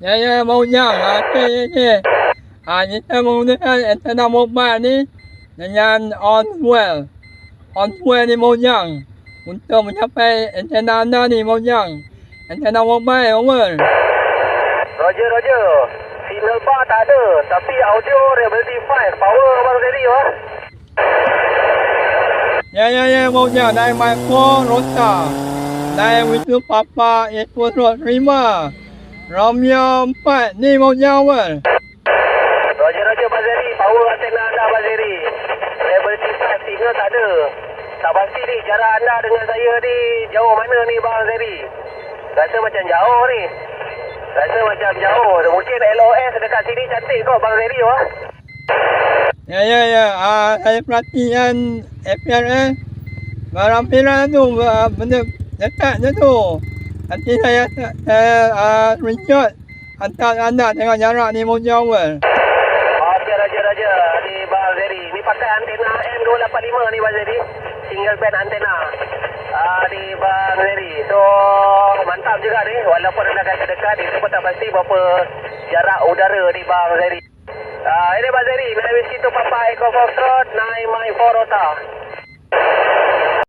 Ya, mau nyang. Okey. Kita menggunakan antena mobile ni dengan on well ni monyang untuk mencapai antena anda ni monyang. Antena mobile over. Roger, Roger. Signal bar tak ada, tapi audio Rebelty 5 power baru ready wah. Ya, monyang naik micro rota. Naik Wisnu Papa Equal Road 5. Romeo 4 ni monyang over. Roger, Roger Bazeri, power antena anda Bazeri. Rebelty 5 signal tak ada. Tak pasti ni jarak anda dengan saya ni jauh mana ni Bang Zeri? Rasa macam jauh ni. Rasa macam jauh. Mungkin LOS dekat sini cantik kot Bang Zeri wah. Ya. Saya perhatikan FPRS Rampiran tu benda dekat je tu. Nanti saya screenshot hantar anda tengok jarak ni monyang over. Okey, Raja. Ni Bang Zeri. Ni pakai antena M285 ni Bang Zeri. Single band antena. Ni Bang Zeri. So, mantap juga ni. Walaupun anda kata dekat, itu pun tak pasti berapa jarak udara ni Bang Zeri. Ini Bang Zeri. Naik Whiskey to Papa Echo Foxtrot, naik My 4 Rota.